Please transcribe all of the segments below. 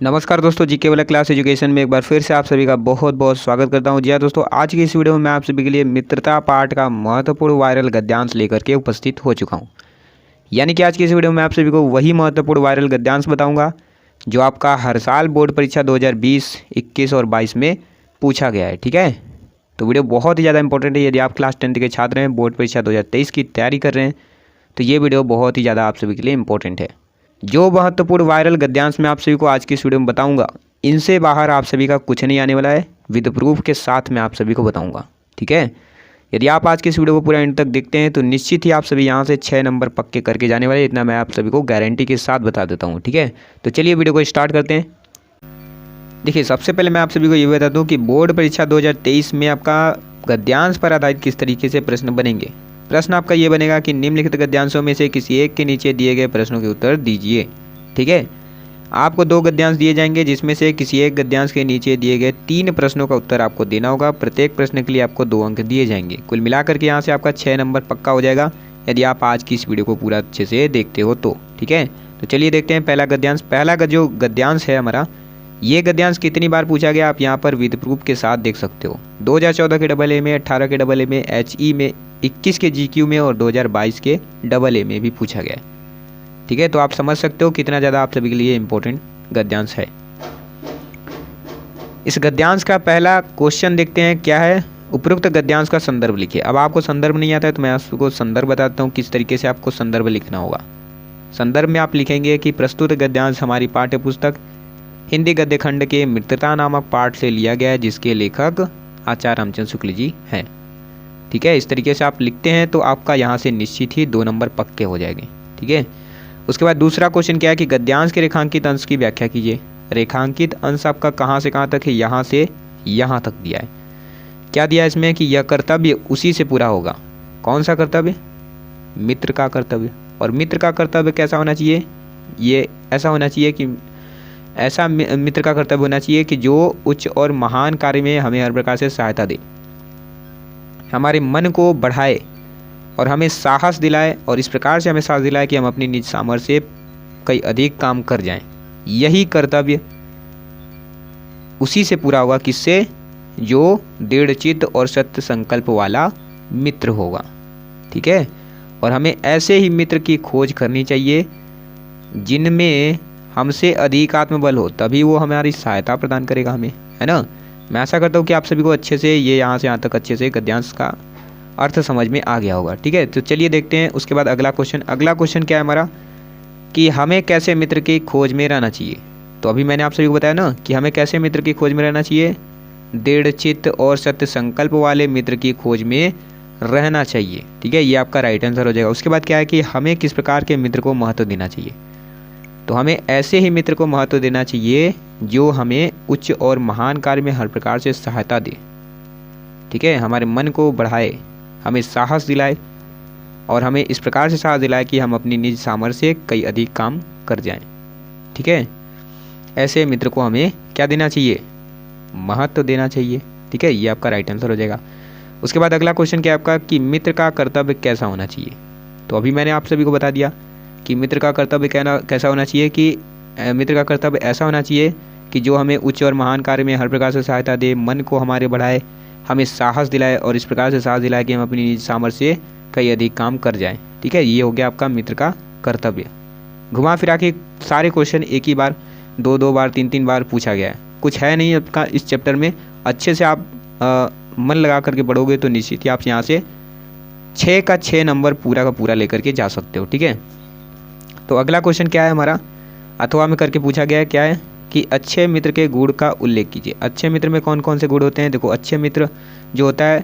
नमस्कार दोस्तों, जीके वाला क्लास एजुकेशन में एक बार फिर से आप सभी का बहुत बहुत स्वागत करता हूं। जी हाँ दोस्तों, आज की इस वीडियो में मैं आप सभी के लिए मित्रता पाठ का महत्वपूर्ण वायरल गद्यांश लेकर के उपस्थित हो चुका हूं। यानी कि आज की इस वीडियो में आप सभी को वही महत्वपूर्ण वायरल गद्यांश बताऊंगा जो आपका हर साल बोर्ड परीक्षा 2020, 21 और 22 में पूछा गया है। ठीक है, तो वीडियो बहुत ही ज़्यादा इंपॉर्टेंट है। यदि आप क्लास 10th के छात्र हैं, बोर्ड परीक्षा 2023 की तैयारी कर रहे हैं, तो ये वीडियो बहुत ही ज़्यादा आप सभी के लिए इंपॉर्टेंट है। जो महत्वपूर्ण वायरल गद्यांश मैं आप सभी को आज की इस वीडियो में बताऊंगा, इनसे बाहर आप सभी का कुछ नहीं आने वाला है। विद प्रूफ के साथ मैं आप सभी को बताऊंगा। ठीक है, यदि आप आज की इस वीडियो को पूरा एंड तक देखते हैं तो निश्चित ही आप सभी यहाँ से 6 नंबर पक्के करके जाने वाले, इतना मैं आप सभी को गारंटी के साथ बता देता हूँ। ठीक है, तो चलिए वीडियो को स्टार्ट करते हैं। देखिए, सबसे पहले मैं आप सभी को ये बता दूँ कि बोर्ड परीक्षा 2023 में आपका गद्यांश पर आधारित किस तरीके से प्रश्न बनेंगे। प्रश्न आपका ये बनेगा कि निम्नलिखित गद्यांशों में से किसी एक के नीचे दिए गए प्रश्नों के उत्तर दीजिए। ठीक है, आपको 2 गद्यांश दिए जाएंगे, जिसमें से किसी एक गद्यांश के नीचे दिए गए 3 प्रश्नों का उत्तर आपको देना होगा। प्रत्येक प्रश्न के लिए आपको 2 अंक दिए जाएंगे। कुल मिलाकर के यहाँ से आपका 6 नंबर पक्का हो जाएगा, यदि आप आज की इस वीडियो को पूरा अच्छे से देखते हो तो। ठीक है, तो चलिए देखते हैं पहला गद्यांश। पहला जो गद्यांश है हमारा, ये गद्यांश कितनी बार पूछा गया आप यहाँ पर विद प्रूफ के साथ देख सकते हो। 2014 के AA में, 18 के AA में, HE में, 21 के GQ में और 2022 के AA में भी पूछा गया है। ठीक है, तो आप समझ सकते हो कितना ज़्यादा आप सभी के लिए इम्पोर्टेंट गद्यांश है। इस गद्यांश का पहला क्वेश्चन देखते हैं क्या है। उपरोक्त गद्यांश का संदर्भ लिखिए। अब आपको संदर्भ नहीं आता है तो मैं आपको संदर्भ बताता हूँ किस तरीके से आपको संदर्भ लिखना होगा। संदर्भ में आप लिखेंगे कि प्रस्तुत गद्यांश हमारी पाठ्य पुस्तक हिंदी गद्य खंड के मित्रता नामक पाठ से लिया गया है, जिसके लेखक आचार्य रामचंद्र शुक्ल जी हैं। ठीक है, इस तरीके से आप लिखते हैं तो आपका यहाँ से निश्चित ही 2 नंबर पक्के हो जाएंगे। ठीक है, उसके बाद दूसरा क्वेश्चन क्या है कि गद्यांश के रेखांकित अंश की व्याख्या कीजिए। रेखांकित अंश आपका कहाँ से कहाँ तक है, यहाँ से यहाँ तक दिया है। क्या दिया है इसमें कि यह कर्तव्य उसी से पूरा होगा। कौन सा कर्तव्य? मित्र का कर्तव्य। और मित्र का कर्तव्य कैसा होना चाहिए? ये ऐसा होना चाहिए कि ऐसा मित्र का कर्तव्य होना चाहिए कि जो उच्च और महान कार्य में हमें हर प्रकार से सहायता दे, हमारे मन को बढ़ाए और हमें साहस दिलाए, और इस प्रकार से हमें साहस दिलाए कि हम अपनी निज सामर्थ्य से कई अधिक काम कर जाएं। यही कर्तव्य उसी से पूरा होगा, किससे? जो दृढ़ चित्त और सत्य संकल्प वाला मित्र होगा। ठीक है, और हमें ऐसे ही मित्र की खोज करनी चाहिए जिनमें हमसे अधिक आत्मबल हो, तभी वो हमारी सहायता प्रदान करेगा हमें, है ना। मैं आशा करता हूँ कि आप सभी को अच्छे से ये यहाँ से यहाँ तक अच्छे से गद्यांश का अर्थ समझ में आ गया होगा। ठीक है, तो चलिए देखते हैं उसके बाद अगला क्वेश्चन। अगला क्वेश्चन क्या है हमारा कि हमें कैसे मित्र की खोज में रहना चाहिए। तो अभी मैंने आप सभी को बताया ना कि हमें कैसे मित्र की खोज में रहना चाहिए। दृढ़ चित्त और सत्य संकल्प वाले मित्र की खोज में रहना चाहिए। ठीक है, ये आपका राइट आंसर हो जाएगा। उसके बाद क्या है कि हमें किस प्रकार के मित्र को महत्व देना चाहिए। तो हमें ऐसे ही मित्र को महत्व देना चाहिए जो हमें उच्च और महान कार्य में हर प्रकार से सहायता दे। ठीक है, हमारे मन को बढ़ाए, हमें साहस दिलाए, और हमें इस प्रकार से साहस दिलाए कि हम अपनी निज सामर्थ्य से कई अधिक काम कर जाएं। ठीक है, ऐसे मित्र को हमें क्या देना चाहिए? महत्व देना चाहिए। ठीक है, ये आपका राइट आंसर हो जाएगा। उसके बाद अगला क्वेश्चन क्या है आपका कि मित्र का कर्तव्य कैसा होना चाहिए। तो अभी मैंने आप सभी को बता दिया कि मित्र का कर्तव्य कैसा होना चाहिए कि मित्र का कर्तव्य ऐसा होना चाहिए कि जो हमें उच्च और महान कार्य में हर प्रकार से सहायता दे, मन को हमारे बढ़ाए, हमें साहस दिलाए, और इस प्रकार से साहस दिलाए कि हम अपनी निज सामर्थ्य से कई अधिक काम कर जाएं। ठीक है, ये हो गया आपका मित्र का कर्तव्य। घुमा फिरा के सारे क्वेश्चन एक ही बार 2-2 बार 3-3 बार पूछा गया है। कुछ है नहीं आपका इस चैप्टर में। अच्छे से आप मन लगा करके पढ़ोगे तो निश्चित ही आप यहाँ से 6 का 6 नंबर पूरा का पूरा लेकर के जा सकते हो। ठीक है, तो अगला क्वेश्चन क्या है हमारा, अथवा में करके पूछा गया है। क्या है कि अच्छे मित्र के गुण का उल्लेख कीजिए। अच्छे मित्र में कौन कौन से गुण होते हैं। देखो, अच्छे मित्र जो होता है,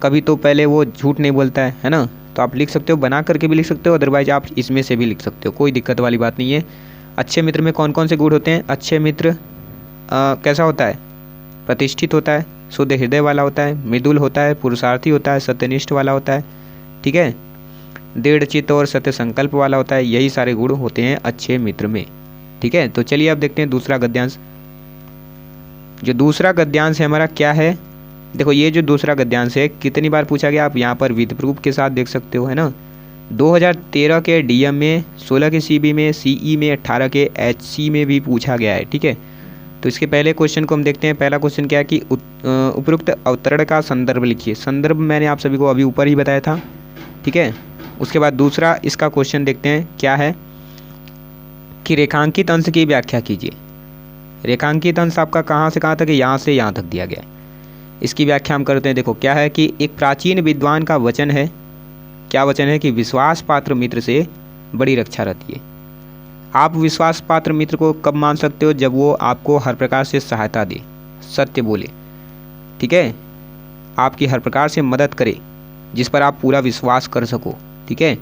कभी तो पहले वो झूठ नहीं बोलता है ना। तो आप लिख सकते हो, बना करके भी लिख सकते हो, अदरवाइज आप इसमें से भी लिख सकते हो, कोई दिक्कत वाली बात नहीं है। अच्छे मित्र में कौन कौन से गुण होते हैं। अच्छे मित्र कैसा होता है? प्रतिष्ठित होता है, शुद्ध हृदय वाला होता है, मृदुल होता है, पुरुषार्थी होता है, सत्यनिष्ठ वाला होता है। ठीक है, दृढ़ चित्त और सत्य संकल्प वाला होता है। यही सारे गुण होते हैं अच्छे मित्र में। ठीक है, तो चलिए अब देखते हैं दूसरा गद्यांश। जो दूसरा गद्यांश है हमारा क्या है। देखो, ये जो दूसरा गद्यांश है कितनी बार पूछा गया आप यहाँ पर विद प्रूफ के साथ देख सकते हो, है ना। 2013 के DM में, 16 के CB में, CE में, 18 के HC में भी पूछा गया है। ठीक है, तो इसके पहले क्वेश्चन को हम देखते हैं। पहला क्वेश्चन क्या है कि उपरोक्त अवतरण का संदर्भ लिखिए। संदर्भ मैंने आप सभी को अभी ऊपर ही बताया था, ठीक है। उसके बाद दूसरा इसका क्वेश्चन देखते हैं क्या है कि रेखांकित अंश की व्याख्या कीजिए। रेखांकित अंश आपका कहाँ से कहाँ तक है, यहाँ से यहाँ तक दिया गया है। इसकी व्याख्या हम करते हैं। देखो क्या है कि एक प्राचीन विद्वान का वचन है, क्या वचन है कि विश्वास पात्र मित्र से बड़ी रक्षा रहती है। आप विश्वास पात्र मित्र को कब मान सकते हो, जब वो आपको हर प्रकार से सहायता दे, सत्य बोले, ठीक है, आपकी हर प्रकार से मदद करे, जिस पर आप पूरा विश्वास कर सको, ठीक है।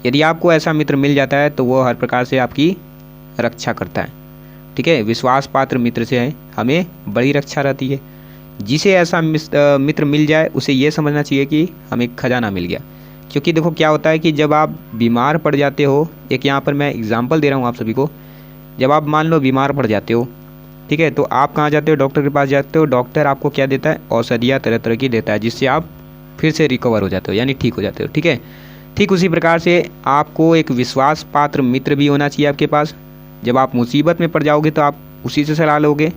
यदि आपको ऐसा मित्र मिल जाता है तो वो हर प्रकार से आपकी रक्षा करता है, ठीक है। विश्वास पात्र मित्र से हमें बड़ी रक्षा रहती है। जिसे ऐसा मित्र मिल जाए उसे ये समझना चाहिए कि हमें खजाना मिल गया। क्योंकि देखो क्या होता है कि जब आप बीमार पड़ जाते हो, एक यहाँ पर मैं एग्जांपल दे रहा हूँ आप सभी को, जब आप मान लो बीमार पड़ जाते हो, ठीक है, तो आप कहाँ जाते हो, डॉक्टर के पास जाते हो। डॉक्टर आपको क्या देता है, औषधियाँ तरह तरह की देता है, जिससे आप फिर से रिकवर हो जाते हो, यानी ठीक हो जाते हो, ठीक है। ठीक उसी प्रकार से आपको एक विश्वास पात्र मित्र भी होना चाहिए आपके पास। जब आप मुसीबत में पड़ जाओगे तो आप उसी से सलाह लोगे,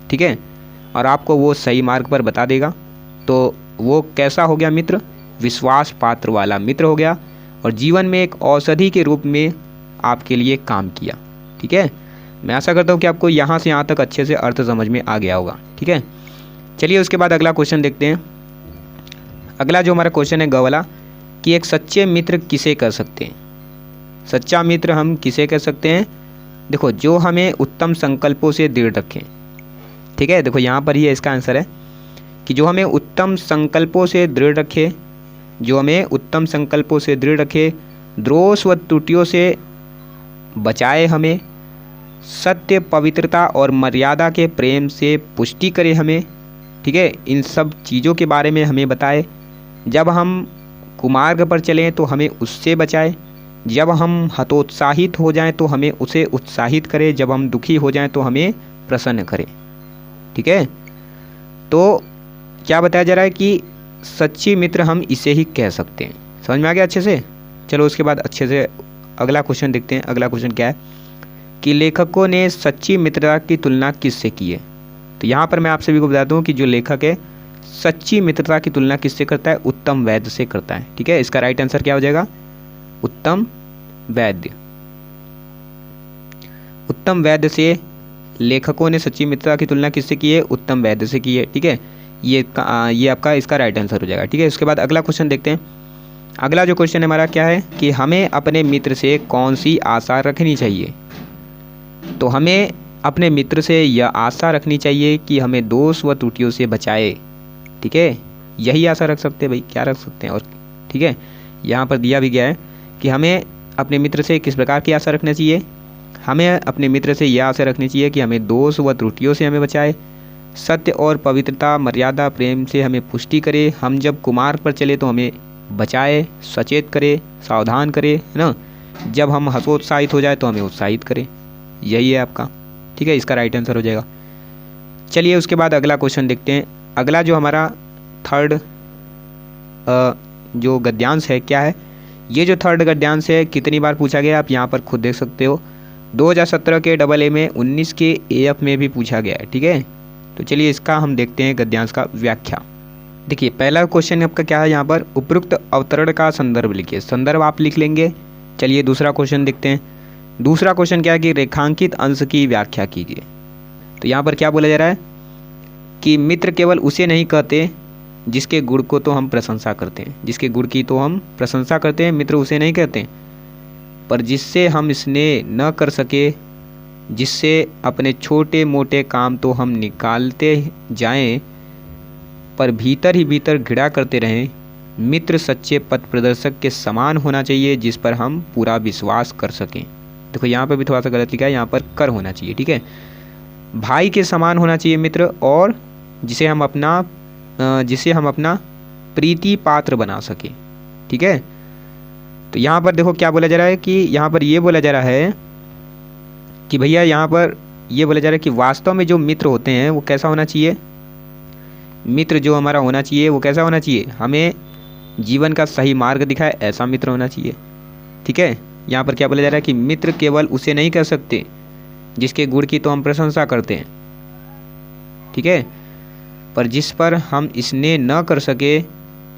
ठीक है, और आपको वो सही मार्ग पर बता देगा। तो वो कैसा हो गया मित्र, विश्वास पात्र वाला मित्र हो गया, और जीवन में एक औषधि के रूप में आपके लिए काम किया, ठीक है। मैं आशा करता हूँ कि आपको यहाँ से यहाँ तक अच्छे से अर्थ समझ में आ गया होगा, ठीक है। चलिए उसके बाद अगला क्वेश्चन देखते हैं। अगला जो हमारा क्वेश्चन है ग वाला, कि एक सच्चे मित्र किसे कह सकते हैं। सच्चा मित्र हम किसे कह सकते हैं, देखो जो हमें उत्तम संकल्पों से दृढ़ रखें, ठीक है। देखो यहाँ पर ही इसका आंसर है कि जो हमें उत्तम संकल्पों से दृढ़ रखे, जो हमें उत्तम संकल्पों से दृढ़ रखे, दोष व त्रुटियों से बचाए, हमें सत्य, पवित्रता और मर्यादा के प्रेम से पुष्टि करे हमें, ठीक है। इन सब चीज़ों के बारे में हमें बताए। जब हम कुमार्ग पर चलें तो हमें उससे बचाए। जब हम हतोत्साहित हो जाएं तो हमें उसे उत्साहित करे। जब हम दुखी हो जाएं तो हमें प्रसन्न करे, ठीक है। तो क्या बताया जा रहा है कि सच्ची मित्र हम इसे ही कह सकते हैं। समझ में आ गया अच्छे से। चलो उसके बाद अच्छे से अगला क्वेश्चन देखते हैं। अगला क्वेश्चन क्या है कि लेखकों ने सच्ची मित्रता की तुलना किससे की है। तो यहाँ पर मैं आप सभी को बता दूँ कि जो लेखक है सच्ची मित्रता की तुलना किससे करता है, उत्तम वैद्य से करता है, ठीक है। इसका राइट आंसर क्या हो जाएगा, उत्तम वैद्य। उत्तम वैद्य से लेखकों ने सच्ची मित्रता की तुलना किससे की है, उत्तम वैद्य से की है, ठीक है। ये आपका इसका राइट आंसर हो जाएगा, ठीक है। उसके बाद अगला क्वेश्चन देखते हैं। अगला जो क्वेश्चन हमारा क्या है कि हमें अपने मित्र से कौन सी आशा रखनी चाहिए। तो हमें अपने मित्र से यह आशा रखनी चाहिए कि हमें दोष व त्रुटियों से बचाए, ठीक है। यही आशा रख सकते हैं भाई, क्या रख सकते हैं और, ठीक है। यहाँ पर दिया भी गया है कि हमें अपने मित्र से किस प्रकार की आशा रखनी चाहिए। हमें अपने मित्र से यह आशा रखनी चाहिए कि हमें दोष व त्रुटियों से हमें बचाए, सत्य और पवित्रता, मर्यादा, प्रेम से हमें पुष्टि करे। हम जब कुमार्ग पर चले तो हमें बचाए, सचेत करे, सावधान करे, है ना। जब हम हतोत्साहित हो जाए तो हमें उत्साहित करे। यही है आपका, ठीक है। इसका राइट आंसर हो जाएगा। चलिए उसके बाद अगला क्वेश्चन देखते हैं। अगला जो हमारा थर्ड जो गद्यांश है क्या है, ये जो थर्ड गद्यांश है कितनी बार पूछा गया आप यहाँ पर खुद देख सकते हो। 2017 के AA में, 19 के AF में भी पूछा गया है, ठीक है। तो चलिए इसका हम देखते हैं गद्यांश का व्याख्या। देखिए पहला क्वेश्चन आपका क्या है यहाँ पर, उपरोक्त अवतरण का संदर्भ लिखिए। संदर्भ आप लिख लेंगे। चलिए दूसरा क्वेश्चन देखते हैं। दूसरा क्वेश्चन क्या है कि रेखांकित अंश की व्याख्या कीजिए। तो यहाँ पर क्या बोला जा रहा है कि मित्र केवल उसे नहीं कहते जिसके गुण को तो हम प्रशंसा करते हैं, जिसके गुण की तो हम प्रशंसा करते हैं, मित्र उसे नहीं कहते, पर जिससे हम स्नेह न कर सके, जिससे अपने छोटे मोटे काम तो हम निकालते जाएं, पर भीतर ही भीतर घृणा करते रहें। मित्र सच्चे पथ प्रदर्शक के समान होना चाहिए, जिस पर हम पूरा विश्वास कर सकें। देखो यहाँ पर भी थोड़ा सा गलत लिखा है, यहाँ पर कर होना चाहिए, ठीक है। भाई के समान होना चाहिए मित्र, और जिसे हम अपना प्रीति पात्र बना सके, ठीक है। तो यहाँ पर देखो क्या बोला जा रहा है कि यहाँ पर ये बोला जा रहा है कि भैया यहाँ पर ये बोला जा रहा है कि वास्तव में जो मित्र होते हैं वो कैसा होना चाहिए, मित्र जो हमारा होना चाहिए वो कैसा होना चाहिए, हमें जीवन का सही मार्ग दिखाए, ऐसा मित्र होना चाहिए, ठीक है। यहाँ पर क्या बोला जा रहा है कि मित्र केवल उसे नहीं कह सकते जिसके गुण की तो हम प्रशंसा करते हैं, ठीक है, पर जिस पर हम स्नेह न कर सके,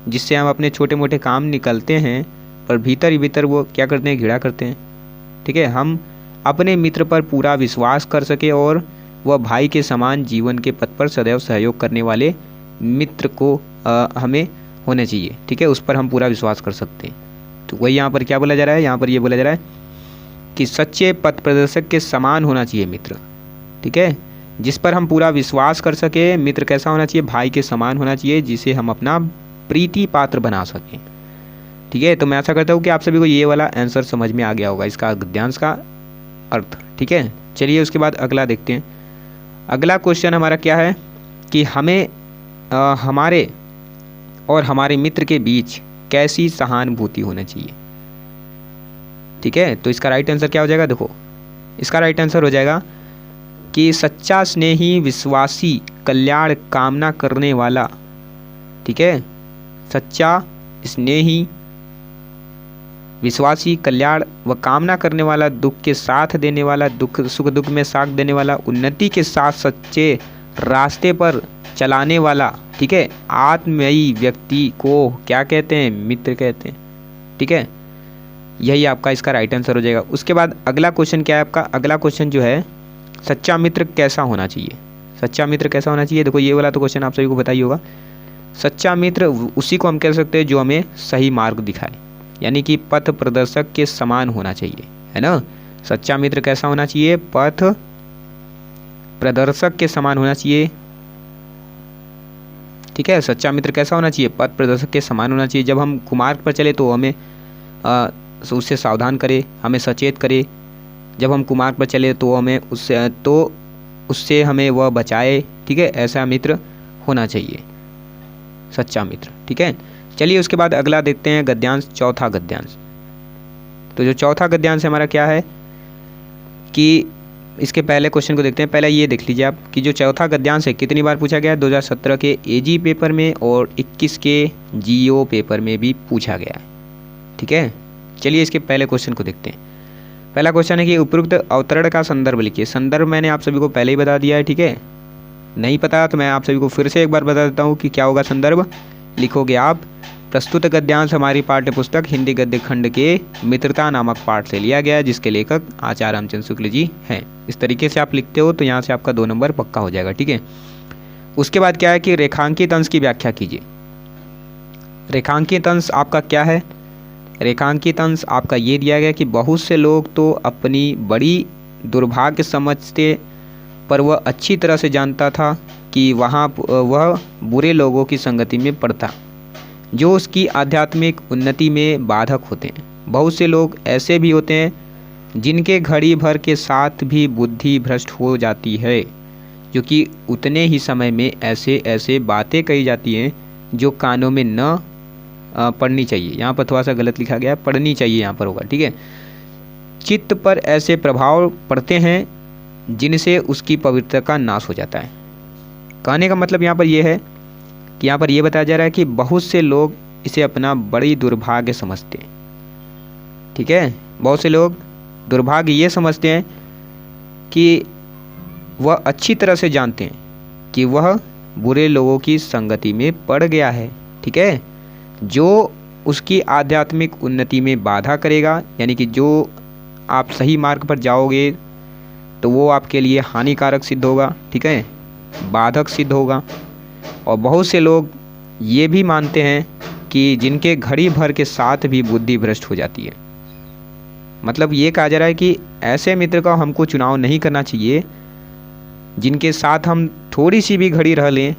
जिससे हम अपने छोटे मोटे काम निकलते हैं, पर भीतर ही भीतर वो क्या करते हैं, घृणा करते हैं। ठीक है, हम अपने मित्र पर पूरा विश्वास कर सके और वह भाई के समान जीवन के पथ पर सदैव सहयोग करने वाले मित्र को हमें होना चाहिए। ठीक है, उस पर हम पूरा विश्वास कर सकते हैं। तो वही यहाँ पर क्या बोला जा रहा है, यहाँ पर ये बोला जा रहा है कि सच्चे पथ प्रदर्शक के समान होना चाहिए मित्र। ठीक है, जिस पर हम पूरा विश्वास कर सके। मित्र कैसा होना चाहिए, भाई के समान होना चाहिए, जिसे हम अपना प्रीति पात्र बना सकें। ठीक है, तो मैं आशा करता हूँ कि आप सभी को ये वाला आंसर समझ में आ गया होगा, इसका गद्यांश का अर्थ। ठीक है, चलिए उसके बाद अगला देखते हैं। अगला क्वेश्चन हमारा क्या है कि हमें हमारे और हमारे मित्र के बीच कैसी सहानुभूति होना चाहिए। ठीक है, तो इसका राइट आंसर क्या हो जाएगा, देखो इसका राइट आंसर हो जाएगा कि सच्चा स्नेही विश्वासी कल्याण कामना करने वाला। ठीक है, सच्चा स्नेही विश्वासी कल्याण व कामना करने वाला, दुख के साथ देने वाला, दुख सुख दुख में साथ देने वाला, उन्नति के साथ सच्चे रास्ते पर चलाने वाला। ठीक है, आत्ममयी व्यक्ति को क्या कहते हैं, मित्र कहते हैं। ठीक है, यही आपका इसका राइट आंसर हो जाएगा। उसके बाद अगला क्वेश्चन क्या है आपका, अगला क्वेश्चन जो है सच्चा मित्र कैसा होना चाहिए। सच्चा मित्र कैसा होना चाहिए, देखो ये वाला तो क्वेश्चन आप सभी को पता ही होगा। सच्चा मित्र उसी को हम कह सकते हैं जो हमें सही मार्ग दिखाए, यानी कि पथ प्रदर्शक के समान होना चाहिए, है ना। सच्चा मित्र कैसा होना चाहिए, पथ प्रदर्शक के समान होना चाहिए। ठीक है, सच्चा मित्र कैसा होना चाहिए, पथ प्रदर्शक के समान होना चाहिए। जब हम कुमार्ग पर चले तो हमें उससे सावधान करे, हमें सचेत करे। जब हम कुमार्ग पर चले तो हमें उससे हमें वह बचाए। ठीक है, ऐसा मित्र होना चाहिए सच्चा मित्र। ठीक है, चलिए उसके बाद अगला देखते हैं गद्यांश, चौथा गद्यांश। तो जो चौथा गद्यांश है हमारा क्या है कि इसके पहले क्वेश्चन को देखते हैं। पहले ये देख लीजिए आप कि जो चौथा गद्यांश है कितनी बार पूछा गया है, 2017 के एजी पेपर में और 21 के जीओ पेपर में भी पूछा गया है। ठीक है, चलिए इसके पहले क्वेश्चन को देखते हैं। पहला क्वेश्चन है कि उपरोक्त अवतरण का संदर्भ लिखिए। संदर्भ मैंने आप सभी को पहले ही बता दिया है। ठीक है, नहीं पता तो मैं आप सभी को फिर से एक बार बता देता हूँ कि क्या होगा संदर्भ। लिखोगे आप प्रस्तुत गद्यांश हमारी पाठ्य पुस्तक हिंदी गद्य खंड के मित्रता नामक पाठ से लिया गया है, जिसके लेखक आचार्य रामचंद्र शुक्ल जी हैं। इस तरीके से आप लिखते हो तो यहाँ से आपका 2 नंबर पक्का हो जाएगा। ठीक है, उसके बाद क्या है कि रेखांकित अंश की व्याख्या कीजिए। रेखांकित अंश आपका क्या है, रेखांकित अंश आपका ये दिया गया कि बहुत से लोग तो अपनी बड़ी दुर्भाग्य समझते, पर वह अच्छी तरह से जानता था कि वह बुरे लोगों की संगति में पड़ता, जो उसकी आध्यात्मिक उन्नति में बाधक होते हैं। बहुत से लोग ऐसे भी होते हैं जिनके घड़ी भर के साथ भी बुद्धि भ्रष्ट हो जाती है, जो कि उतने ही समय में ऐसे ऐसे बातें कही जाती हैं जो कानों में न पढ़नी चाहिए। यहाँ पर थोड़ा सा गलत लिखा गया है, पढ़नी चाहिए यहाँ पर होगा। ठीक है, चित्त पर ऐसे प्रभाव पड़ते हैं जिनसे उसकी पवित्रता का नाश हो जाता है। कहने का मतलब यहाँ पर यह है कि यहाँ पर यह बताया जा रहा है कि बहुत से लोग इसे अपना बड़ी दुर्भाग्य समझते हैं। ठीक है, बहुत से लोग दुर्भाग्य ये समझते हैं कि वह अच्छी तरह से जानते हैं कि वह बुरे लोगों की संगति में पड़ गया है। ठीक है, जो उसकी आध्यात्मिक उन्नति में बाधा करेगा, यानी कि जो आप सही मार्ग पर जाओगे तो वो आपके लिए हानिकारक सिद्ध होगा। ठीक है, बाधक सिद्ध होगा। और बहुत से लोग ये भी मानते हैं कि जिनके घड़ी भर के साथ भी बुद्धि भ्रष्ट हो जाती है। मतलब ये कहा जा रहा है कि ऐसे मित्र का हमको चुनाव नहीं करना चाहिए जिनके साथ हम थोड़ी सी भी घड़ी रह लें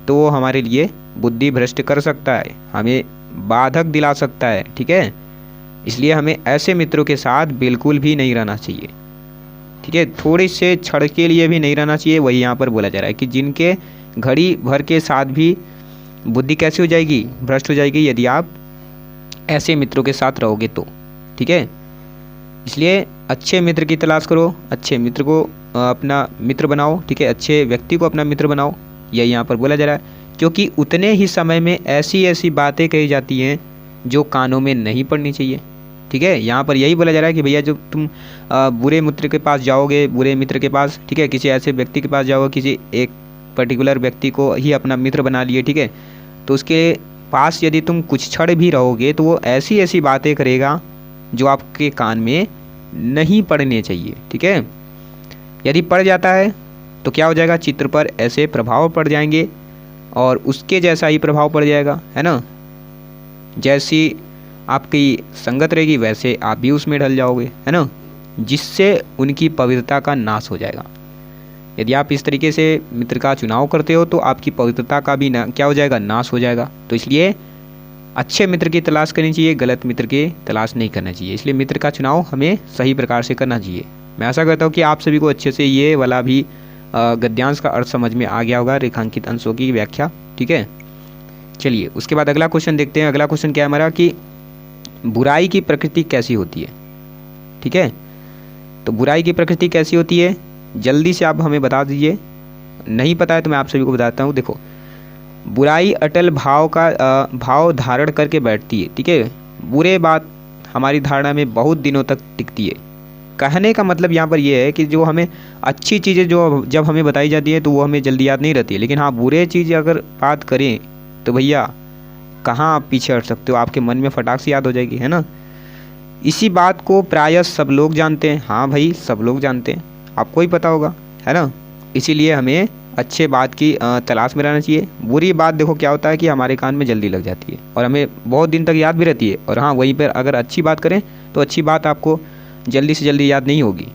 तो वो हमारे लिए बुद्धि भ्रष्ट कर सकता है, हमें बाधक दिला सकता है। ठीक है, इसलिए हमें ऐसे मित्रों के साथ बिल्कुल भी नहीं रहना चाहिए। ठीक है, थोड़े से क्षण के लिए भी नहीं रहना चाहिए। वही यहाँ पर बोला जा रहा है कि जिनके घड़ी भर के साथ भी बुद्धि कैसी हो जाएगी, भ्रष्ट हो जाएगी, यदि आप ऐसे मित्रों के साथ रहोगे तो। ठीक है, इसलिए अच्छे मित्र की तलाश करो, अच्छे मित्र को अपना मित्र बनाओ। ठीक है, अच्छे व्यक्ति को अपना मित्र बनाओ, यही यहाँ पर बोला जा रहा है। क्योंकि उतने ही समय में ऐसी ऐसी बातें कही जाती हैं जो कानों में नहीं पड़नी चाहिए। ठीक है, यहाँ पर यही बोला जा रहा है कि भैया जब तुम बुरे मित्र के पास जाओगे, बुरे मित्र के पास, ठीक है, किसी ऐसे व्यक्ति के पास जाओगे, किसी एक पर्टिकुलर व्यक्ति को ही अपना मित्र बना लिए, ठीक है, तो उसके पास यदि तुम कुछ क्षण भी रहोगे तो वो ऐसी ऐसी बातें करेगा जो आपके कान में नहीं पड़ने चाहिए, ठीक है। यदि पड़ जाता है तो क्या हो जाएगा, चित्र पर ऐसे प्रभाव पड़ जाएंगे और उसके जैसा ही प्रभाव पड़ जाएगा, है ना। जैसी आपकी संगत रहेगी वैसे आप भी उसमें ढल जाओगे, है ना, जिससे उनकी पवित्रता का नाश हो जाएगा। यदि आप इस तरीके से मित्र का चुनाव करते हो तो आपकी पवित्रता का भी क्या हो जाएगा, नाश हो जाएगा। तो इसलिए अच्छे मित्र की तलाश करनी चाहिए, गलत मित्र की तलाश नहीं करना चाहिए। इसलिए मित्र का चुनाव हमें सही प्रकार से करना चाहिए। मैं आशा करता हूँ कि आप सभी को अच्छे से ये वाला भी गद्यांश का अर्थ समझ में आ गया होगा, रेखांकित अंशों की व्याख्या, ठीक है। चलिए उसके बाद अगला क्वेश्चन देखते हैं। अगला क्वेश्चन क्या है हमारा कि बुराई की प्रकृति कैसी होती है, ठीक है। तो बुराई की प्रकृति कैसी होती है, जल्दी से आप हमें बता दीजिए। नहीं पता है तो मैं आप सभी को बताता हूँ। देखो, बुराई अटल भाव धारण करके बैठती है, ठीक है। बुरे बात हमारी धारणा में बहुत दिनों तक टिकती है। कहने का मतलब यहाँ पर यह है कि जो हमें अच्छी चीज़ें जो जब हमें बताई जाती है तो वो हमें जल्दी याद नहीं रहती है, लेकिन हाँ बुरे चीज़ अगर बात करें तो भैया कहाँ आप पीछे हट सकते हो, आपके मन में फटाक से याद हो जाएगी, है ना। इसी बात को प्रायः सब लोग जानते हैं। हाँ भाई सब लोग जानते हैं, आपको ही पता होगा, है ना। इसीलिए हमें अच्छे बात की तलाश में रहना चाहिए। बुरी बात देखो क्या होता है कि हमारे कान में जल्दी लग जाती है और हमें बहुत दिन तक याद भी रहती है। और हाँ वहीं पर अगर अच्छी बात करें तो अच्छी बात आपको जल्दी से जल्दी याद नहीं होगी,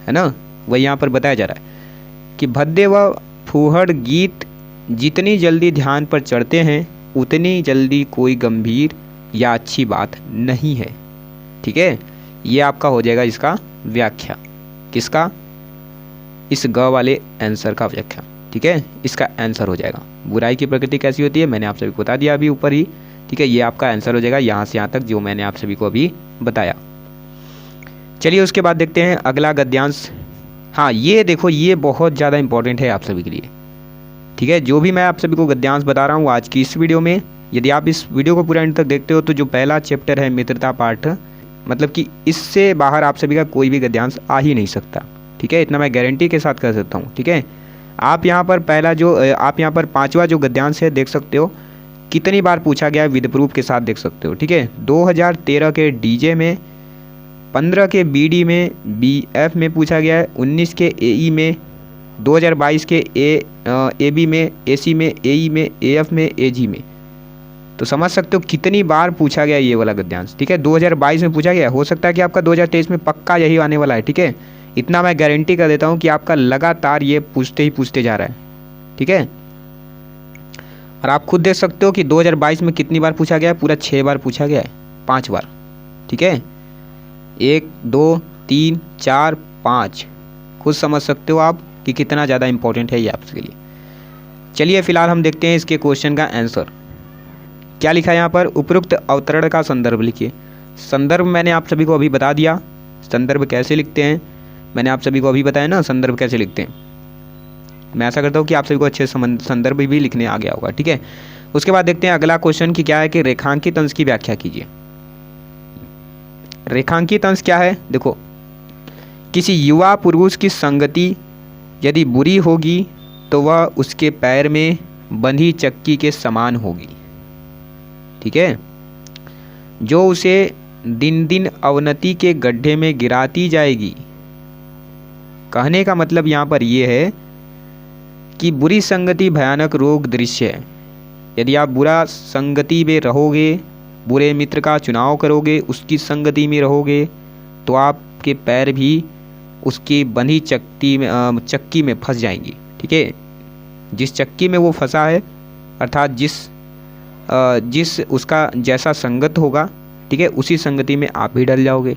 है ना। वही यहाँ पर बताया जा रहा है कि भद्दे व फूहड़ गीत जितनी जल्दी ध्यान पर चढ़ते हैं उतनी जल्दी कोई गंभीर या अच्छी बात नहीं है, ठीक है। ये आपका हो जाएगा इसका व्याख्या, किसका, इस ग वाले आंसर का व्याख्या, ठीक है। इसका आंसर हो जाएगा बुराई की प्रकृति कैसी होती है, मैंने आप सभी को बता दिया अभी ऊपर ही, ठीक है। ये आपका आंसर हो जाएगा यहाँ से यहाँ तक जो मैंने आप सभी को अभी बताया। चलिए उसके बाद देखते हैं अगला गद्यांश। हाँ ये देखो, ये बहुत ज़्यादा इंपॉर्टेंट है आप सभी के लिए, ठीक है। जो भी मैं आप सभी को गद्यांश बता रहा हूँ आज की इस वीडियो में, यदि आप इस वीडियो को पूरा एंड तक देखते हो तो जो पहला चैप्टर है मित्रता पाठ, मतलब कि इससे बाहर आप सभी का कोई भी गद्यांश आ ही नहीं सकता, ठीक है। इतना मैं गारंटी के साथ कर सकता हूँ, ठीक है। आप यहाँ पर पहला जो आप यहाँ पर पांचवा जो गद्यांश है देख सकते हो कितनी बार पूछा गया है, विद प्रूफ के साथ देख सकते हो, ठीक है। 2013 के डीजे में, 15 के बीडी में, बीएफ में पूछा गया है, 19 के एई में, 2022 के एबी में, एसी में, एई में, एएफ में, एजी में। तो समझ सकते हो कितनी बार पूछा गया ये वाला गद्यांश, ठीक है। 2022 में पूछा गया, हो सकता है कि आपका 2023 में पक्का यही आने वाला है, ठीक है। इतना मैं गारंटी कर देता हूँ कि आपका लगातार ये पूछते ही पूछते जा रहा है, ठीक है। और आप खुद देख सकते हो कि 2022 में कितनी बार पूछा गया है, पूरा 6 बार पूछा गया है, 5 बार, ठीक है। 1 2 3 4 5, खुद समझ सकते हो आप कि कितना ज़्यादा इंपॉर्टेंट है ये आपके लिए। चलिए फिलहाल हम देखते हैं इसके क्वेश्चन का आंसर क्या लिखा है यहाँ पर। उपरोक्त अवतरण का संदर्भ लिखिए। संदर्भ मैंने आप सभी को अभी बता दिया, संदर्भ कैसे लिखते हैं मैंने आप सभी को अभी बताया ना, संदर्भ कैसे लिखते हैं। मैं ऐसा करता हूँ कि आप सभी को अच्छे संदर्भ भी लिखने आ गया होगा, ठीक है। उसके बाद देखते हैं अगला क्वेश्चन की क्या है कि रेखांकित अंश की व्याख्या कीजिए। रेखांकित अंश क्या है, देखो, किसी युवा पुरुष की संगति यदि बुरी होगी तो वह उसके पैर में बंधी चक्की के समान होगी, ठीक है, जो उसे दिन दिन अवनति के गड्ढे में गिराती जाएगी। कहने का मतलब यहाँ पर यह है कि बुरी संगति भयानक रोग दृश्य है। यदि आप बुरा संगति में रहोगे, बुरे मित्र का चुनाव करोगे, उसकी संगति में रहोगे तो आपके पैर भी उसकी बंधी चक्की में फंस जाएंगी, ठीक है। जिस चक्की में वो फंसा है अर्थात जिस उसका जैसा संगत होगा, ठीक है, उसी संगति में आप भी डल जाओगे,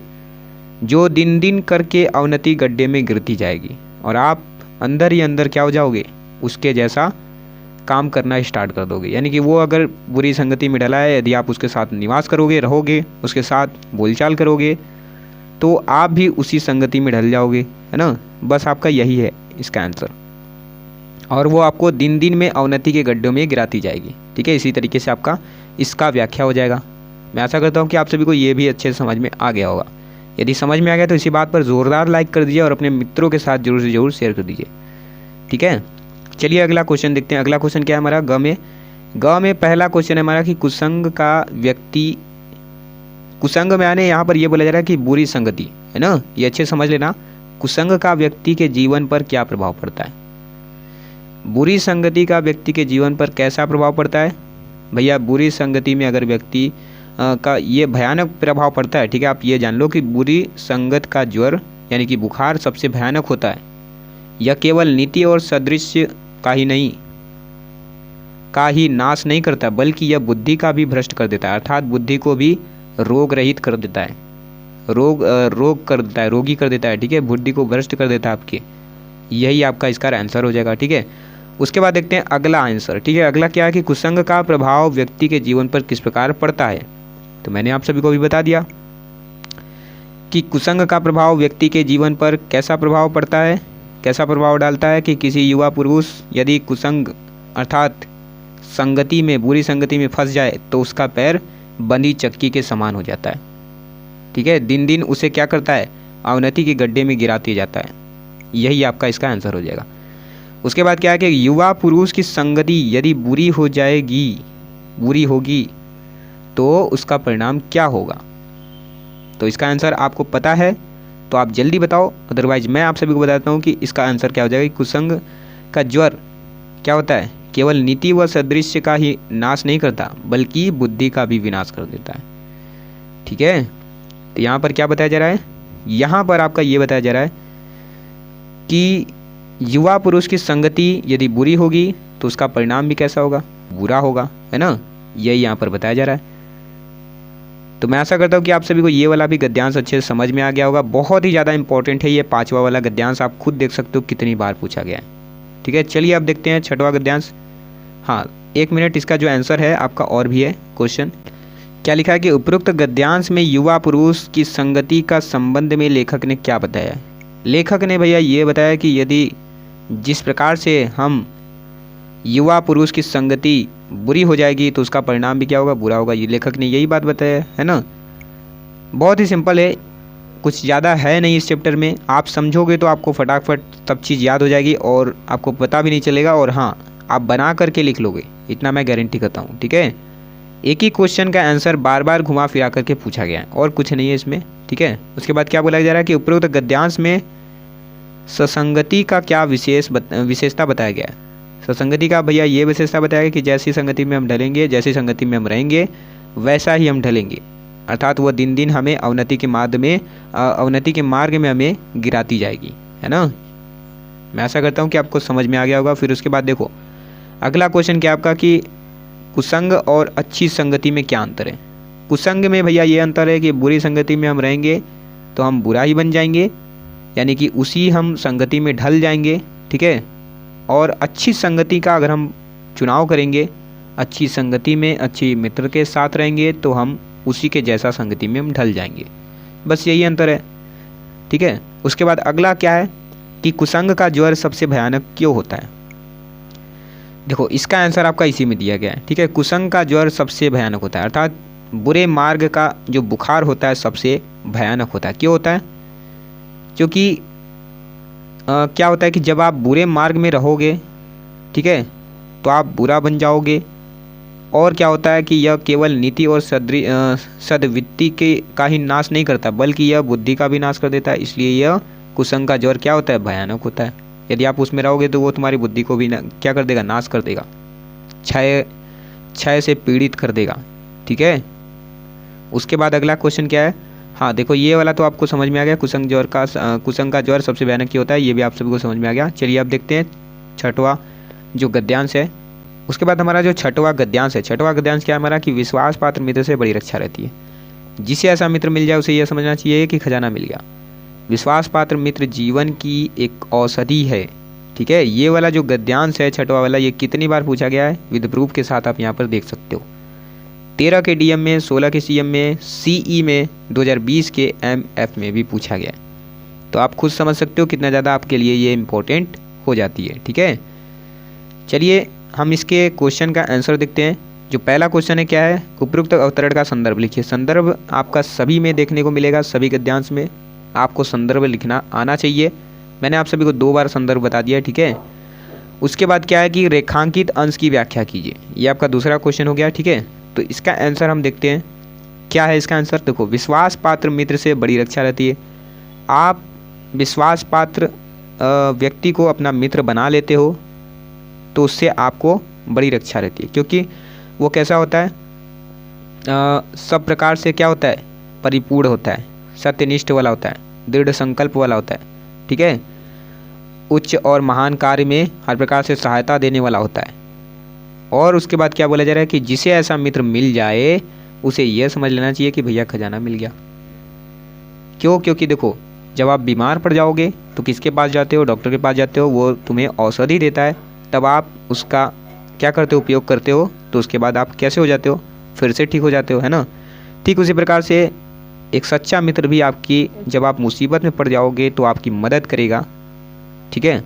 जो दिन दिन करके अवनति गड्ढे में गिरती जाएगी और आप अंदर ही अंदर क्या हो जाओगे, उसके जैसा काम करना स्टार्ट कर दोगे। यानी कि वो अगर बुरी संगति में डला है, यदि आप उसके साथ निवास करोगे, रहोगे, उसके साथ बोलचाल करोगे तो आप भी उसी संगति में ढल जाओगे, है ना। बस आपका यही है इसका आंसर, और वो आपको दिन दिन में अवनति के गड्ढों में गिराती जाएगी, ठीक है। इसी तरीके से आपका इसका व्याख्या हो जाएगा। मैं आशा करता हूँ कि आप सभी को ये भी अच्छे से समझ में आ गया होगा। यदि समझ में आ गया तो इसी बात पर ज़ोरदार लाइक कर दीजिए और अपने मित्रों के साथ जरूर से ज़रूर शेयर कर दीजिए, ठीक है। चलिए अगला क्वेश्चन देखते हैं। अगला क्वेश्चन क्या है हमारा, ग में पहला क्वेश्चन है हमारा कि कुसंग का व्यक्ति, कुसंग में आने यहाँ पर ये बोला जा रहा है कि बुरी संगति है ना, ये अच्छे समझ लेना। कुसंग का व्यक्ति के जीवन पर क्या प्रभाव पड़ता है? बुरी संगति का व्यक्ति के जीवन पर कैसा प्रभाव पड़ता है? भैया बुरी संगति में अगर व्यक्ति का ये भयानक प्रभाव पड़ता है, ठीक है। आप ये जान लो कि बुरी संगत का ज्वर यानी कि बुखार सबसे भयानक होता है। यह केवल नीति और सदृश्य का ही नाश नहीं करता, बल्कि यह बुद्धि का भी भ्रष्ट कर देता है, अर्थात बुद्धि को भी रोग रहित कर देता है, रोग कर देता है, रोगी कर देता है, ठीक है। बुद्धि को भ्रष्ट कर देता है आपकी। यही आपका इसका आंसर हो जाएगा, ठीक है। उसके बाद देखते हैं अगला आंसर, ठीक है। अगला क्या है कि कुसंग का प्रभाव व्यक्ति के जीवन पर किस प्रकार पड़ता है? तो मैंने आप सभी को भी बता दिया कि कुसंग का प्रभाव व्यक्ति के जीवन पर कैसा प्रभाव पड़ता है, कैसा प्रभाव डालता है कि किसी युवा पुरुष यदि कुसंग अर्थात संगति में, बुरी संगति में फंस जाए तो उसका पैर बंधी चक्की के समान हो जाता है, ठीक है। दिन दिन उसे क्या करता है, अवनति के गड्ढे में गिराते जाता है। यही आपका इसका आंसर हो जाएगा। उसके बाद क्या है कि युवा पुरुष की संगति यदि बुरी होगी तो उसका परिणाम क्या होगा? तो इसका आंसर आपको पता है तो आप जल्दी बताओ, अदरवाइज मैं आप सभी को बताता हूँ कि इसका आंसर क्या हो जाएगा। कुसंग का ज्वर क्या होता है, केवल नीति व सदृश्य का ही नाश नहीं करता, बल्कि बुद्धि का भी विनाश कर देता है, ठीक है। तो यहाँ पर क्या बताया जा रहा है, यहाँ पर आपका ये बताया जा रहा है कि युवा पुरुष की संगति यदि बुरी होगी तो उसका परिणाम भी कैसा होगा, बुरा होगा, है ना। यही यहाँ पर बताया जा रहा है। तो मैं आशा करता हूँ कि आप सभी को ये वाला भी गद्यांश अच्छे से समझ में आ गया होगा। बहुत ही ज़्यादा इंपॉर्टेंट है ये 5वां वाला गद्यांश, आप खुद देख सकते हो कितनी बार पूछा गया है, ठीक है। चलिए अब देखते हैं 6वां गद्यांश। हाँ 1 मिनट, इसका जो आंसर है आपका और भी है क्वेश्चन। क्या लिखा है कि उपरोक्त गद्यांश में युवा पुरुष की संगति का संबंध में लेखक ने क्या बताया? लेखक ने भैया ये बताया कि यदि जिस प्रकार से हम युवा पुरुष की संगति बुरी हो जाएगी तो उसका परिणाम भी क्या होगा, बुरा होगा। ये लेखक ने यही बात बताया है ना। बहुत ही सिंपल है, कुछ ज़्यादा है नहीं इस चैप्टर में। आप समझोगे तो आपको फटाफट सब चीज़ याद हो जाएगी और आपको पता भी नहीं चलेगा, और हाँ आप बना करके लिख लोगे, इतना मैं गारंटी करता हूँ, ठीक है। एक ही क्वेश्चन का आंसर बार बार घुमा फिरा करके पूछा गया है और कुछ नहीं है इसमें, ठीक है। उसके बाद क्या बोला जा रहा है कि उपरोक्त गद्यांश में ससंगति का क्या विशेषता बताया गया है? ससंगति का भैया ये विशेषता बताया गया कि जैसी संगति में हम ढलेंगे, जैसी संगति में हम रहेंगे, वैसा ही हम ढलेंगे, अर्थात वो दिन दिन हमें अवनति के मार्ग में हमें गिराती जाएगी, है ना। मैं आशा करता हूँ कि आपको समझ में आ गया होगा। फिर उसके बाद देखो अगला क्वेश्चन क्या आपका कि कुसंग और अच्छी संगति में क्या अंतर है? कुसंग में भैया ये अंतर है कि बुरी संगति में हम रहेंगे तो हम बुरा ही बन जाएंगे, यानी कि उसी हम संगति में ढल जाएंगे, ठीक है। और अच्छी संगति का अगर हम चुनाव करेंगे, अच्छी संगति में अच्छी मित्र के साथ रहेंगे तो हम उसी के जैसा संगति में हम ढल जाएंगे, बस यही अंतर है, ठीक है। उसके बाद अगला क्या है कि कुसंग का ज्वर सबसे भयानक क्यों होता है? देखो इसका आंसर आपका इसी में दिया गया है, ठीक है। कुसंग का ज्वर सबसे भयानक होता है, अर्थात बुरे मार्ग का जो बुखार होता है सबसे भयानक होता है। क्यों होता है? क्योंकि क्या होता है कि जब आप बुरे मार्ग में रहोगे, ठीक है, तो आप बुरा बन जाओगे। और क्या होता है कि यह केवल नीति और सद्वृत्ति का ही नाश नहीं करता, बल्कि यह बुद्धि का भी नाश कर देता है। इसलिए यह कुसंग का ज्वर क्या होता है, भयानक होता है। यदि आप उसमें रहोगे तो वो तुम्हारी बुद्धि को भी क्या कर देगा, नाश कर देगा, क्षय से पीड़ित कर देगा, ठीक है। उसके बाद अगला क्वेश्चन क्या है, हाँ देखो ये वाला तो आपको समझ में आ गया, कुसंग का ज्वर सबसे भयानक क्यों होता है, ये भी आप सभी को समझ में आ गया। चलिए अब देखते हैं 6वां जो गद्यांश है। उसके बाद हमारा जो 6वां गद्यांश है, 6वां गद्यांश क्या है हमारा कि विश्वास पात्र मित्र से बड़ी रक्षा रहती है। जिसे ऐसा मित्र मिल जाए उसे यह समझना चाहिए कि खजाना मिल गया। विश्वास पात्र मित्र जीवन की एक औषधि है, ठीक है। ये वाला जो गद्यांश है 6वां वाला, ये कितनी बार पूछा गया है विद प्रूफ के साथ, आप यहाँ पर देख सकते हो। 13 के डीएम में, 16 के सीएम में, सीई में, 2020 के एमएफ में भी पूछा गया। तो आप खुद समझ सकते हो कितना ज़्यादा आपके लिए ये इम्पोर्टेंट हो जाती है, ठीक है। चलिए हम इसके क्वेश्चन का आंसर देखते हैं। जो पहला क्वेश्चन है क्या है, उपरोक्त अवतरण का संदर्भ लिखिए। संदर्भ आपका सभी में देखने को मिलेगा, सभी गद्यांश में आपको संदर्भ लिखना आना चाहिए। मैंने आप सभी को 2 बार संदर्भ बता दिया, ठीक है। उसके बाद क्या है कि रेखांकित अंश की व्याख्या कीजिए। ये आपका दूसरा क्वेश्चन हो गया, ठीक है। तो इसका आंसर हम देखते हैं क्या है इसका आंसर। देखो, विश्वास पात्र मित्र से बड़ी रक्षा रहती है। आप विश्वास पात्र व्यक्ति को अपना मित्र बना लेते हो तो उससे आपको बड़ी रक्षा रहती है, क्योंकि वो कैसा होता है, सब प्रकार से क्या होता है, परिपूर्ण होता है, सत्यनिष्ठ वाला होता है, दृढ़ संकल्प वाला होता है, ठीक है। उच्च और महान कार्य में हर प्रकार से सहायता देने वाला होता है। और उसके बाद क्या बोला जा रहा है कि जिसे ऐसा मित्र मिल जाए उसे यह समझ लेना चाहिए कि भैया खजाना मिल गया। क्यों? क्योंकि देखो, जब आप बीमार पड़ जाओगे तो किसके पास जाते हो? डॉक्टर के पास जाते हो, वो तुम्हें औषधि देता है, तब आप उसका क्या करते हो? उपयोग करते हो। तो उसके बाद आप कैसे हो जाते हो? फिर से ठीक हो जाते हो, है ना। ठीक उसी प्रकार से एक सच्चा मित्र भी आपकी, जब आप मुसीबत में पड़ जाओगे तो आपकी मदद करेगा, ठीक है।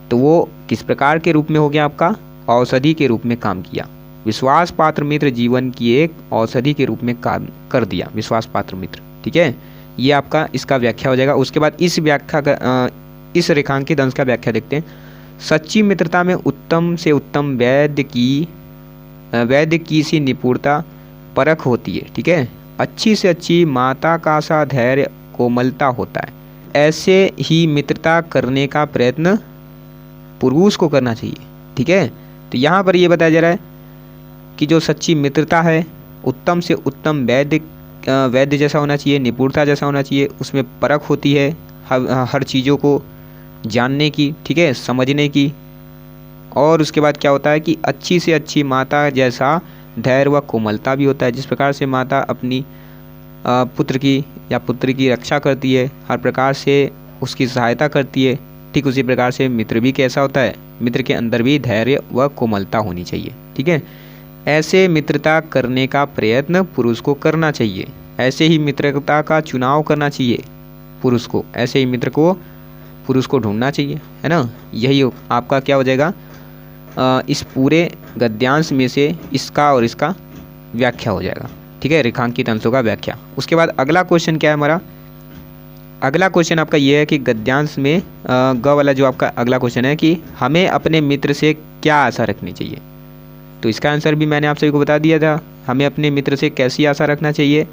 तो वो किस प्रकार के रूप में हो गया? आपका औषधि के रूप में काम किया। विश्वास पात्र मित्र जीवन की एक औषधि के रूप में काम कर दिया, विश्वास पात्र मित्र, ठीक है। ये आपका इसका व्याख्या हो जाएगा। उसके बाद इस व्याख्या का इस रेखांकित अंश का व्याख्या देखते हैं। सच्ची मित्रता में उत्तम से उत्तम वैद्य की सी निपुणता परख होती है, ठीक है। अच्छी से अच्छी माता का सा धैर्य कोमलता होता है। ऐसे ही मित्रता करने का प्रयत्न पुरुष को करना चाहिए, ठीक है। तो यहाँ पर ये बताया जा रहा है कि जो सच्ची मित्रता है, उत्तम से उत्तम वैद्य जैसा होना चाहिए, निपुणता जैसा होना चाहिए, उसमें परख होती है हर चीज़ों को जानने की, ठीक है, समझने की। और उसके बाद क्या होता है कि अच्छी से अच्छी माता जैसा धैर्य व कोमलता भी होता है। जिस प्रकार से माता अपनी पुत्र की या पुत्री की रक्षा करती है, हर प्रकार से उसकी सहायता करती है, ठीक उसी प्रकार से मित्र भी कैसा होता है, मित्र के अंदर भी धैर्य व कोमलता होनी चाहिए, ठीक है। ऐसे मित्रता करने का प्रयत्न पुरुष को करना चाहिए। ऐसे ही मित्रता का चुनाव करना चाहिए पुरुष को। ऐसे ही मित्र को पुरुष को ढूंढना चाहिए, है ना। यही आपका क्या हो जाएगा, इस पूरे गद्यांश में से इसका और इसका व्याख्या हो जाएगा, ठीक है, रेखांकित अंशों का व्याख्या। उसके बाद अगला क्वेश्चन क्या है हमारा? अगला क्वेश्चन आपका ये है कि गद्यांश में ग वाला जो आपका अगला क्वेश्चन है कि हमें अपने मित्र से क्या आशा रखनी चाहिए। तो इसका आंसर भी मैंने आप सभी को बता दिया था। हमें अपने मित्र से कैसी आशा रखना चाहिए?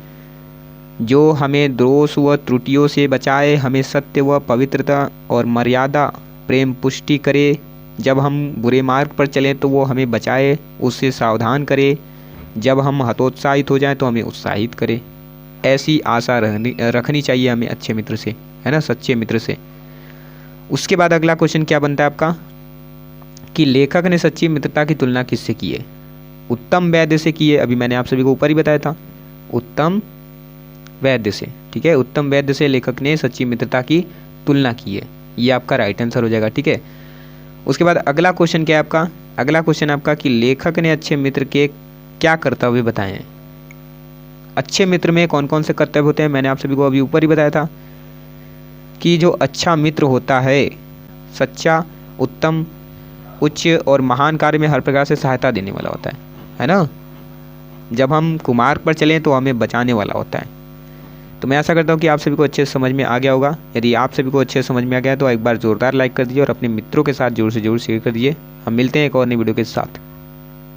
जो हमें दोष व त्रुटियों से बचाए, हमें सत्य व पवित्रता और मर्यादा प्रेम पुष्टि करे। जब हम बुरे मार्ग पर चलें तो वो हमें बचाए, उससे सावधान करे। जब हम हतोत्साहित हो जाएं तो हमें उत्साहित करे। ऐसी आशा रखनी चाहिए हमें अच्छे मित्र से, है ना, सच्चे मित्र से। उसके बाद अगला क्वेश्चन क्या बनता है आपका कि लेखक ने सच्ची मित्रता की तुलना किससे की है? उत्तम वैद्य से की है। अभी मैंने आप सभी को ऊपर ही बताया था, उत्तम वैद्य से, ठीक है। उत्तम वैद्य से लेखक ने सच्ची मित्रता की तुलना की है। ये आपका राइट आंसर हो जाएगा, ठीक है। उसके बाद अगला क्वेश्चन क्या है आपका? अगला क्वेश्चन आपका कि लेखक ने अच्छे मित्र के क्या कर्तव्य बताए हैं। अच्छे मित्र में कौन कौन से कर्तव्य होते हैं? मैंने आप सभी को अभी ऊपर ही बताया था कि जो अच्छा मित्र होता है, सच्चा, उत्तम, उच्च और महान कार्य में हर प्रकार से सहायता देने वाला होता है ना। जब हम कुमार्ग पर चलें तो हमें बचाने वाला होता है। तो मैं आशा करता हूँ कि आप सभी को अच्छे समझ में आ गया होगा। यदि आप सभी को अच्छे समझ में आ गया तो एक बार ज़ोरदार लाइक कर दीजिए और अपने मित्रों के साथ ज़रूर से ज़रूर शेयर कर दीजिए। हम मिलते हैं एक और नई वीडियो के साथ।